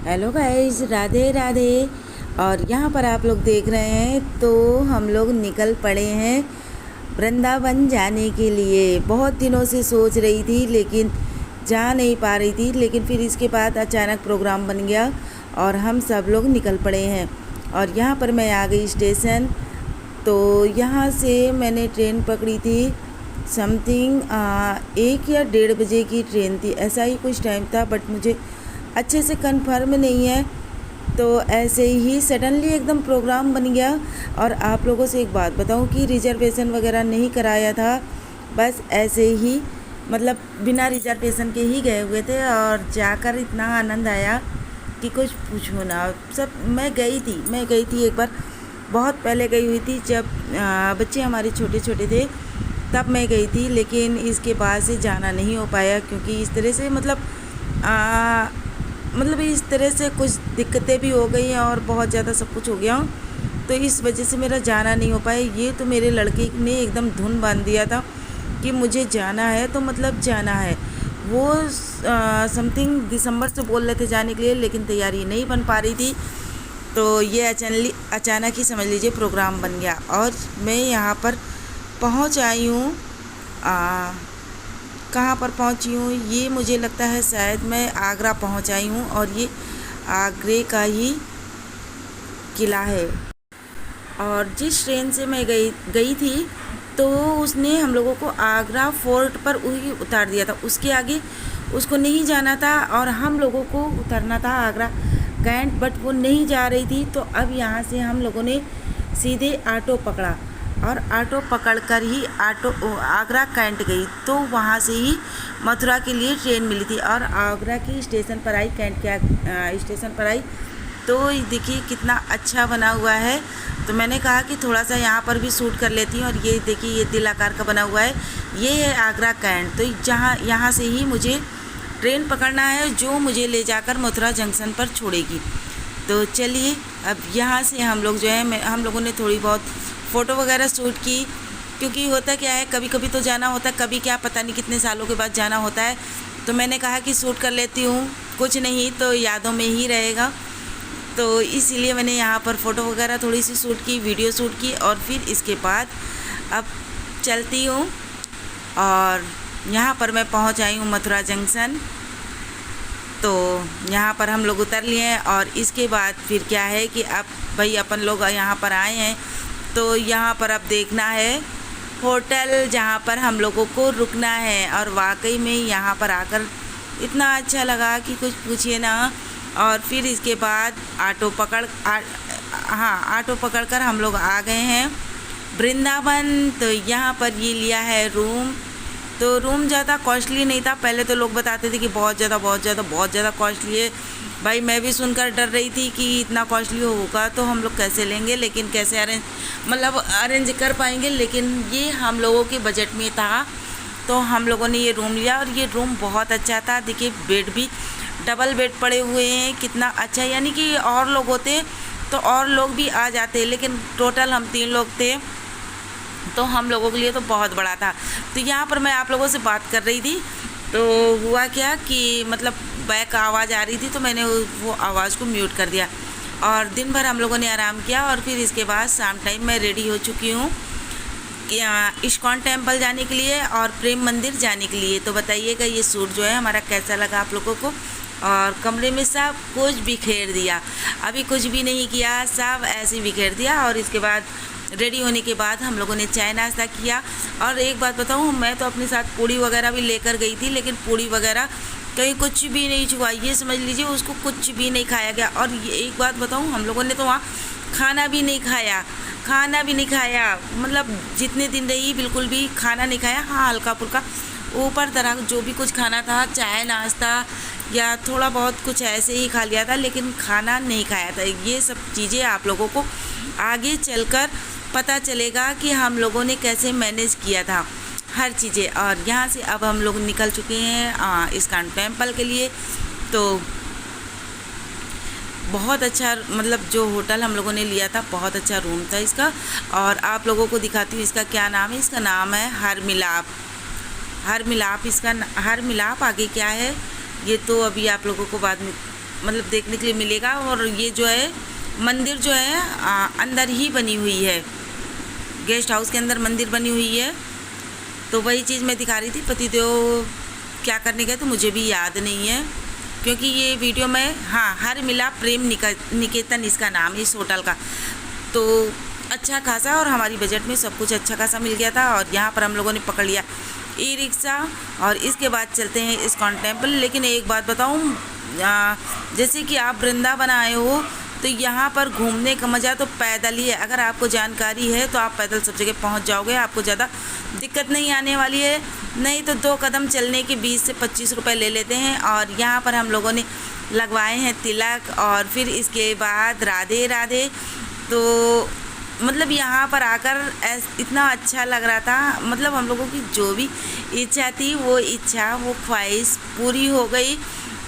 Hello guys, Radhe Radhe. और यहाँ पर आप लोग देख रहे हैं तो हम लोग निकल पड़े हैं वृंदावन जाने के लिए। बहुत दिनों से सोच रही थी लेकिन जा नहीं पा रही थी, लेकिन फिर इसके बाद अचानक प्रोग्राम बन गया और हम सब लोग निकल पड़े हैं। और यहाँ पर मैं आ गई स्टेशन। तो यहाँ से मैंने ट्रेन पकड़ी थी समथिंग 1 या 1:30 बजे की ट्रेन थी, ऐसा ही कुछ टाइम था, बट मुझे अच्छे से कंफर्म नहीं है। तो ऐसे ही सडनली एकदम प्रोग्राम बन गया। और आप लोगों से एक बात बताऊं कि रिजर्वेशन वगैरह नहीं कराया था, बस ऐसे ही मतलब बिना रिजर्वेशन के ही गए हुए थे। और जाकर इतना आनंद आया कि कुछ पूछो ना। सब मैं गई थी एक बार, बहुत पहले गई हुई थी जब बच्चे हमारे छोटे छोटे थे, तब मैं गई थी। लेकिन इसके बाद से जाना नहीं हो पाया क्योंकि इस तरह से मतलब इस तरह से कुछ दिक्कतें भी हो गई हैं और बहुत ज़्यादा सब कुछ हो गया। तो इस वजह से मेरा जाना नहीं हो पाया। ये तो मेरे लड़के ने एकदम धुन बांध दिया था कि मुझे जाना है तो मतलब जाना है। वो समथिंग दिसंबर से बोल रहे थे जाने के लिए, लेकिन तैयारी नहीं बन पा रही थी। तो ये अचानक ही समझ लीजिए प्रोग्राम बन गया और मैं यहाँ पर पहुँच आई हूँ। कहाँ पर पहुँची हूँ, ये मुझे लगता है शायद मैं आगरा पहुँच आई हूँ और ये आगरे का ही किला है। और जिस ट्रेन से मैं गई थी तो उसने हम लोगों को आगरा फोर्ट पर ही उतार दिया था, उसके आगे उसको नहीं जाना था और हम लोगों को उतरना था आगरा कैंट, बट वो नहीं जा रही थी। तो अब यहाँ से हम लोगों ने सीधे ऑटो पकड़ा और ऑटो पकड़कर ही आगरा कैंट गई। तो वहाँ से ही मथुरा के लिए ट्रेन मिली थी और आगरा की स्टेशन पर आई, कैंट के स्टेशन पर आई। तो देखिए कितना अच्छा बना हुआ है। तो मैंने कहा कि थोड़ा सा यहाँ पर भी शूट कर लेती हूँ। और ये देखिए ये दिल आकार का बना हुआ है, ये है आगरा कैंट। तो यहाँ से ही मुझे ट्रेन पकड़ना है जो मुझे ले जाकर मथुरा जंक्शन पर छोड़ेगी। तो चलिए अब यहाँ से हम लोग जो है हम लोगों ने थोड़ी बहुत फ़ोटो वगैरह शूट की, क्योंकि होता क्या है कभी कभी तो जाना होता है, कभी क्या पता नहीं कितने सालों के बाद जाना होता है। तो मैंने कहा कि शूट कर लेती हूँ, कुछ नहीं तो यादों में ही रहेगा। तो इसीलिए मैंने यहाँ पर फ़ोटो वगैरह थोड़ी सी शूट की, वीडियो शूट की और फिर इसके बाद अब चलती हूँ। और यहाँ पर मैं पहुँच आई हूँ मथुरा जंक्शन। तो यहाँ पर हम लोग उतर लिए हैं और इसके बाद फिर क्या है कि अब भाई अपन लोग यहाँ पर आए हैं तो यहाँ पर अब देखना है होटल जहाँ पर हम लोगों को रुकना है। और वाकई में यहाँ पर आकर इतना अच्छा लगा कि कुछ पूछिए ना। और फिर इसके बाद ऑटो पकड़ कर हम लोग आ गए हैं वृंदावन। तो यहाँ पर ये लिया है रूम। तो रूम ज़्यादा कॉस्टली नहीं था, पहले तो लोग बताते थे कि बहुत ज़्यादा कॉस्टली है। भाई मैं भी सुनकर डर रही थी कि इतना कॉस्टली होगा तो हम लोग कैसे लेंगे, लेकिन कैसे अरेंज कर पाएंगे। लेकिन ये हम लोगों के बजट में था तो हम लोगों ने ये रूम लिया और ये रूम बहुत अच्छा था। देखिए बेड भी डबल बेड पड़े हुए हैं, कितना अच्छा। यानी कि और लोग होते तो और लोग भी आ जाते, लेकिन टोटल हम 3 लोग थे तो हम लोगों के लिए तो बहुत बड़ा था। तो यहाँ पर मैं आप लोगों से बात कर रही थी तो हुआ क्या कि मतलब बैक आवाज़ आ रही थी तो मैंने वो आवाज़ को म्यूट कर दिया। और दिन भर हम लोगों ने आराम किया और फिर इसके बाद शाम टाइम मैं रेडी हो चुकी हूँ इस्कॉन टेम्पल जाने के लिए और प्रेम मंदिर जाने के लिए। तो बताइएगा ये सूट जो है हमारा कैसा लगा आप लोगों को। और कमरे में सब कुछ बिखेर दिया, अभी कुछ भी नहीं किया, सब ऐसे ही बिखेर दिया। और इसके बाद रेडी होने के बाद हम लोगों ने चाय नाश्ता किया। और एक बात बताऊँ, मैं तो अपने साथ पूड़ी वगैरह भी लेकर गई थी, लेकिन पूड़ी वगैरह कहीं कुछ भी नहीं छुआ, ये समझ लीजिए उसको कुछ भी नहीं खाया गया। और ये एक बात बताऊँ, हम लोगों ने तो वहाँ खाना भी नहीं खाया, मतलब जितने दिन रही बिल्कुल भी खाना नहीं खाया। हाँ हल्का फुल्का ऊपर तरह जो भी कुछ खाना था, चाय नाश्ता या थोड़ा बहुत कुछ ऐसे ही खा लिया था, लेकिन खाना नहीं खाया था। ये सब चीज़ें आप लोगों को आगे चलकर पता चलेगा कि हम लोगों ने कैसे मैनेज किया था हर चीज़ें। और यहाँ से अब हम लोग निकल चुके हैं इस्कॉन टेम्पल के लिए। तो बहुत अच्छा, मतलब जो होटल हम लोगों ने लिया था बहुत अच्छा रूम था इसका। और आप लोगों को दिखाती हूँ इसका क्या नाम है। इसका नाम है हर मिलाप। इसका हर मिलाप आगे क्या है ये तो अभी आप लोगों को बाद में मतलब देखने के लिए मिलेगा। और ये जो है मंदिर जो है अंदर ही बनी हुई है, गेस्ट हाउस के अंदर मंदिर बनी हुई है। तो वही चीज़ मैं दिखा रही थी। पतिदेव क्या करने गए तो मुझे भी याद नहीं है, क्योंकि ये वीडियो में हर मिला प्रेम निकेतन इसका नाम है इस होटल का। तो अच्छा खासा और हमारी बजट में सब कुछ अच्छा खासा मिल गया था। और यहाँ पर हम लोगों ने पकड़ लिया ई रिक्शा और इसके बाद चलते हैं इस्कॉन टेम्पल। लेकिन एक बात बताऊँ, जैसे कि आप वृंदावन आए हो तो यहाँ पर घूमने का मज़ा तो पैदल ही है। अगर आपको जानकारी है तो आप पैदल सब जगह पहुँच जाओगे, आपको ज़्यादा दिक्कत नहीं आने वाली है। नहीं तो 2 कदम चलने के 20 से 25 रुपए ले लेते हैं। और यहाँ पर हम लोगों ने लगवाए हैं तिलक और फिर इसके बाद राधे राधे। तो मतलब यहाँ पर आकर इतना अच्छा लग रहा था। मतलब हम लोगों की जो भी इच्छा थी वो इच्छा, वो ख्वाहिश पूरी हो गई।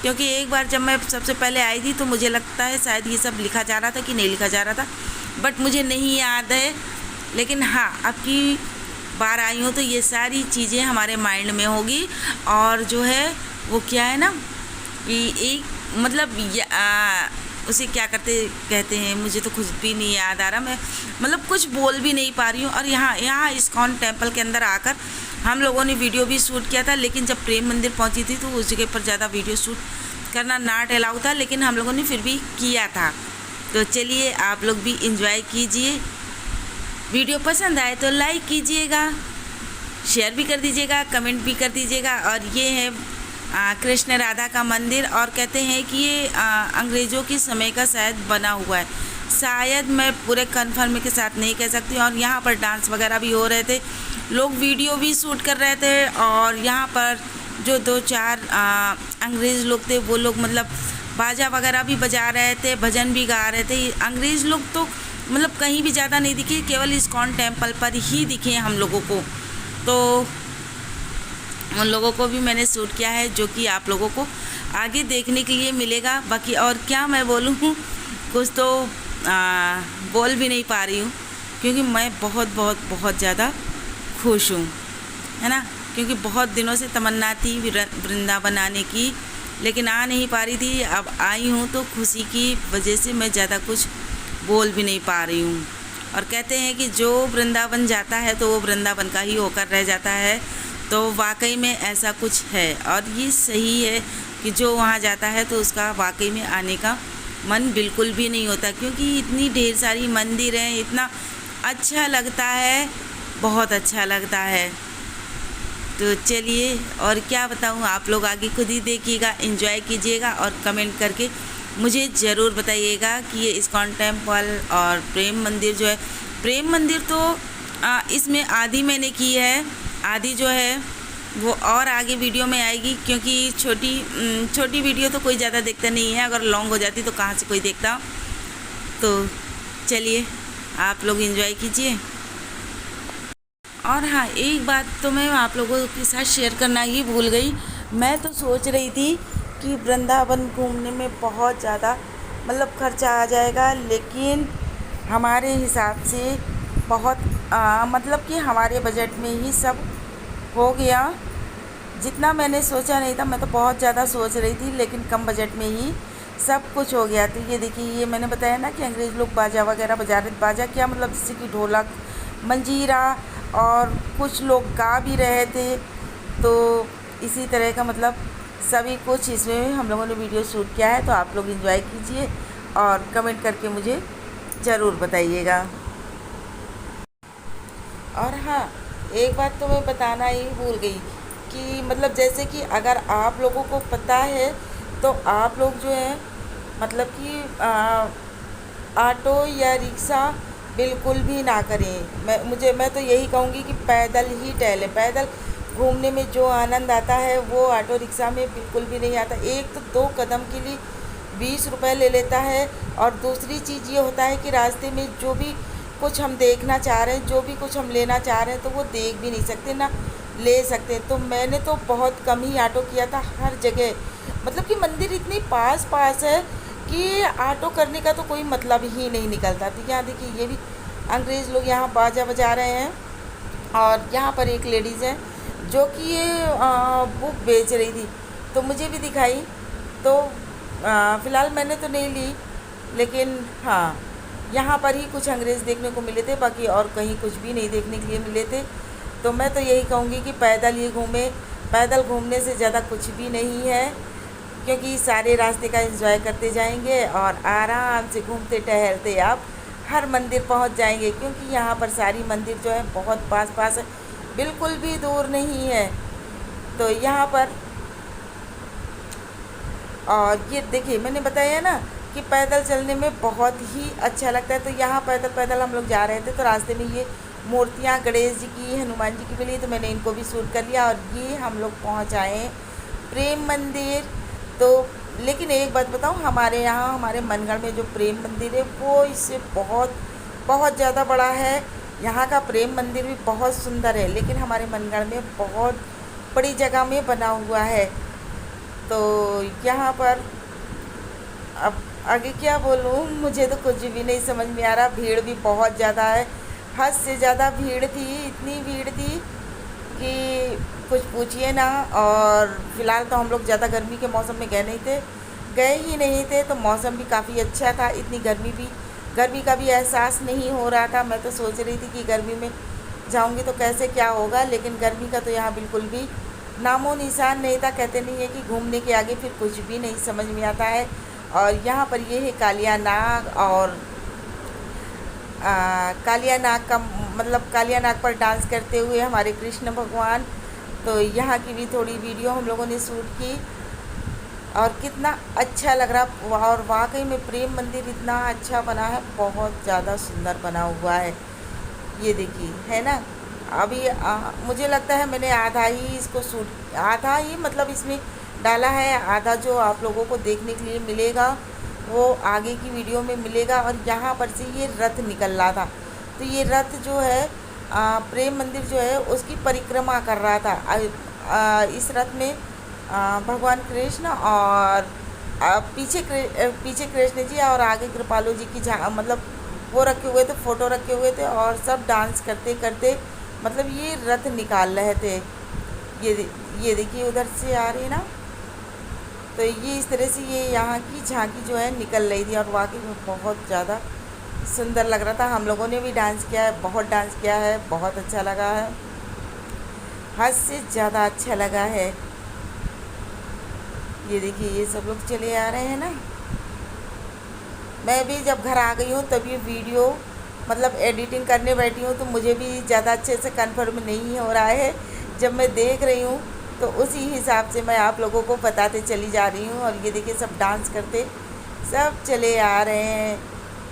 क्योंकि एक बार जब मैं सबसे पहले आई थी तो मुझे लगता है शायद ये सब लिखा जा रहा था कि नहीं लिखा जा रहा था, बट मुझे नहीं याद है। लेकिन हाँ, अब की बार आई हूँ तो ये सारी चीज़ें हमारे माइंड में होगी। और जो है वो क्या है ना कि एक मतलब उसे क्या कहते हैं, मुझे तो कुछ भी नहीं याद आ रहा। मैं मतलब कुछ बोल भी नहीं पा रही हूँ। और यहाँ इस्कॉन टेम्पल के अंदर आकर हम लोगों ने वीडियो भी शूट किया था। लेकिन जब प्रेम मंदिर पहुँची थी तो उस जगह पर ज़्यादा वीडियो शूट करना नॉट अलाउ था, लेकिन हम लोगों ने फिर भी किया था। तो चलिए आप लोग भी इंजॉय कीजिए। वीडियो पसंद आए तो लाइक कीजिएगा, शेयर भी कर दीजिएगा, कमेंट भी कर दीजिएगा। और ये है कृष्ण राधा का मंदिर। और कहते हैं कि ये अंग्रेज़ों के समय का शायद बना हुआ है, शायद मैं पूरे कन्फर्म के साथ नहीं कह सकती। और यहाँ पर डांस वगैरह भी हो रहे थे, लोग वीडियो भी शूट कर रहे थे। और यहाँ पर जो 2-4 अंग्रेज़ लोग थे वो लोग मतलब बाजा वगैरह भी बजा रहे थे, भजन भी गा रहे थे। अंग्रेज़ लोग तो मतलब कहीं भी ज़्यादा नहीं दिखे, केवल इस्कॉन टेम्पल पर ही दिखे हम लोगों को। तो उन लोगों को भी मैंने शूट किया है, जो कि आप लोगों को आगे देखने के लिए मिलेगा। बाकी और क्या मैं बोलूँ, कुछ तो बोल भी नहीं पा रही हूँ, क्योंकि मैं बहुत ज़्यादा खुश हूँ, है ना। क्योंकि बहुत दिनों से तमन्ना थी वृंदावन आने की, लेकिन आ नहीं पा रही थी। अब आई हूँ तो खुशी की वजह से मैं ज़्यादा कुछ बोल भी नहीं पा रही हूँ। और कहते हैं कि जो वृंदावन जाता है तो वो वृंदावन का ही होकर रह जाता है। तो वाकई में ऐसा कुछ है। और ये सही है कि जो वहाँ जाता है तो उसका वाकई में आने का मन बिल्कुल भी नहीं होता, क्योंकि इतनी ढेर सारी मंदिर हैं, इतना अच्छा लगता है, बहुत अच्छा लगता है। तो चलिए और क्या बताऊँ, आप लोग आगे खुद ही देखिएगा, एंजॉय कीजिएगा और कमेंट करके मुझे ज़रूर बताइएगा कि ये इस्कॉन टेम्पल और प्रेम मंदिर जो है, प्रेम मंदिर तो इसमें आधी मैंने की है, आधी जो है वो और आगे वीडियो में आएगी। क्योंकि छोटी वीडियो तो कोई ज़्यादा देखता नहीं है, अगर लॉन्ग हो जाती तो कहाँ से कोई देखता। तो चलिए आप लोग एंजॉय कीजिए। और हाँ, एक बात तो मैं आप लोगों के साथ शेयर करना ही भूल गई। मैं तो सोच रही थी कि वृंदावन घूमने में बहुत ज़्यादा मतलब खर्चा आ जाएगा, लेकिन हमारे हिसाब से बहुत मतलब कि हमारे बजट में ही सब हो गया। जितना मैंने सोचा नहीं था, मैं तो बहुत ज़्यादा सोच रही थी, लेकिन कम बजट में ही सब कुछ हो गया। तो ये देखिए, ये मैंने बताया ना कि अंग्रेज़ लोग बाजा वगैरह बजा रहे थे। बाजा क्या मतलब, जैसे कि ढोलक, मंजीरा, और कुछ लोग गा भी रहे थे। तो इसी तरह का मतलब सभी कुछ इसमें हम लोगों ने वीडियो शूट किया है। तो आप लोग एंजॉय कीजिए और कमेंट करके मुझे ज़रूर बताइएगा। और हाँ, एक बात तो मैं बताना ही भूल गई कि मतलब जैसे कि अगर आप लोगों को पता है तो आप लोग जो है मतलब कि ऑटो या रिक्शा बिल्कुल भी ना करें। मैं तो यही कहूँगी कि पैदल ही टहलें। पैदल घूमने में जो आनंद आता है वो ऑटो रिक्शा में बिल्कुल भी नहीं आता। एक तो 2 कदम के लिए 20 रुपए ले लेता है, और दूसरी चीज़ ये होता है कि रास्ते में जो भी कुछ हम देखना चाह रहे हैं, जो भी कुछ हम लेना चाह रहे हैं, तो वो देख भी नहीं सकते ना ले सकते। तो मैंने तो बहुत कम ही ऑटो किया था हर जगह। मतलब कि मंदिर इतनी पास है कि ऑटो करने का तो कोई मतलब ही नहीं निकलता। तो यहाँ देखिए, ये भी अंग्रेज़ लोग यहाँ बाजा बजा रहे हैं। और यहाँ पर एक लेडीज़ है जो कि ये बुक बेच रही थी, तो मुझे भी दिखाई। तो फ़िलहाल मैंने तो नहीं ली, लेकिन हाँ, यहाँ पर ही कुछ अंग्रेज़ देखने को मिले थे, बाकी और कहीं कुछ भी नहीं देखने के लिए मिले थे। तो मैं तो यही कहूँगी कि पैदल ही घूमें, पैदल घूमने से ज़्यादा कुछ भी नहीं है, क्योंकि सारे रास्ते का एंजॉय करते जाएंगे और आराम से घूमते टहलते आप हर मंदिर पहुंच जाएंगे, क्योंकि यहाँ पर सारी मंदिर जो है बहुत पास पास है, बिल्कुल भी दूर नहीं है। तो यहाँ पर, और ये देखिए मैंने बताया ना कि पैदल चलने में बहुत ही अच्छा लगता है। तो यहाँ पैदल पैदल हम लोग जा रहे थे, तो रास्ते में ये मूर्तियाँ गणेश जी की, हनुमान जी की मिली, तो मैंने इनको भी शूट कर लिया। और ये हम लोग पहुँच आए प्रेम मंदिर। तो लेकिन एक बात बताऊँ, हमारे यहाँ हमारे मनगढ़ में जो प्रेम मंदिर है वो इससे बहुत बहुत ज़्यादा बड़ा है। यहाँ का प्रेम मंदिर भी बहुत सुंदर है, लेकिन हमारे मनगढ़ में बहुत बड़ी जगह में बना हुआ है। तो यहाँ पर अब आगे क्या बोलूँ, मुझे तो कुछ भी नहीं समझ में आ रहा। भीड़ भी बहुत ज़्यादा है, हद से ज़्यादा भीड़ थी, इतनी भीड़ थी कि कुछ पूछिए ना। और फ़िलहाल तो हम लोग ज़्यादा गर्मी के मौसम में गए ही नहीं थे, तो मौसम भी काफ़ी अच्छा था, इतनी गर्मी का भी एहसास नहीं हो रहा था। मैं तो सोच रही थी कि गर्मी में जाऊंगी तो कैसे क्या होगा, लेकिन गर्मी का तो यहाँ बिल्कुल भी नामो निशान नहीं था। कहते नहीं है कि घूमने के आगे फिर कुछ भी नहीं समझ में आता है। और यहाँ पर ये है कालिया नाग, और कालिया नाग का मतलब कालिया नाग पर डांस करते हुए हमारे कृष्ण भगवान। तो यहाँ की भी थोड़ी वीडियो हम लोगों ने शूट की, और कितना अच्छा लग रहा। और वाकई में प्रेम मंदिर इतना अच्छा बना है, बहुत ज़्यादा सुंदर बना हुआ है। ये देखिए, है ना। अभी मुझे लगता है मैंने आधा ही इसको शूट, आधा ही मतलब इसमें डाला है, आधा जो आप लोगों को देखने के लिए मिलेगा वो आगे की वीडियो में मिलेगा। और यहाँ पर से ये रथ निकल रहा था, तो ये रथ जो है प्रेम मंदिर जो है उसकी परिक्रमा कर रहा था। इस रथ में भगवान कृष्ण और पीछे कृष्ण जी और आगे कृपालु जी की मतलब वो रखे हुए थे, फ़ोटो रखे हुए थे, और सब डांस करते करते मतलब ये रथ निकाल रहे थे। ये देखिए उधर से आ रही है ना, तो ये इस तरह से ये यहाँ की झांकी जो है निकल रही थी, और वाकई में बहुत ज़्यादा सुंदर लग रहा था। हम लोगों ने भी डांस किया है, बहुत डांस किया है, बहुत अच्छा लगा है, हद से ज़्यादा अच्छा लगा है। ये देखिए ये सब लोग चले आ रहे हैं ना। मैं भी जब घर आ गई हूँ तब ये वीडियो मतलब एडिटिंग करने बैठी हूँ, तो मुझे भी ज़्यादा अच्छे से कंफर्म नहीं हो रहा है। जब मैं देख रही हूँ तो उसी हिसाब से मैं आप लोगों को बताते चली जा रही हूँ। और ये देखिए सब डांस करते सब चले आ रहे हैं,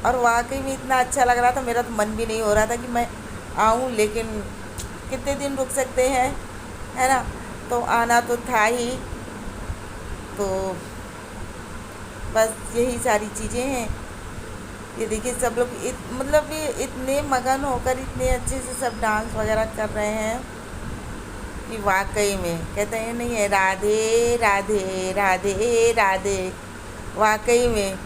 और वाकई में इतना अच्छा लग रहा था। मेरा तो मन भी नहीं हो रहा था कि मैं आऊँ, लेकिन कितने दिन रुक सकते हैं, है ना। तो आना तो था ही। तो बस यही सारी चीज़ें हैं। ये देखिए सब लोग मतलब ये इतने मगन होकर इतने अच्छे से सब डांस वगैरह कर रहे हैं कि वाकई में कहते हैं नहीं है, राधे राधे राधे राधे, वाकई में।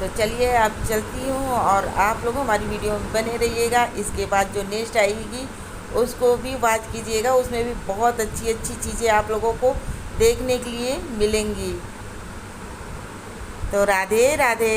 तो चलिए अब चलती हूँ, और आप लोग हमारी वीडियो में बने रहिएगा। इसके बाद जो नेक्स्ट आएगी उसको भी वॉच कीजिएगा, उसमें भी बहुत अच्छी अच्छी चीज़ें आप लोगों को देखने के लिए मिलेंगी। तो राधे राधे।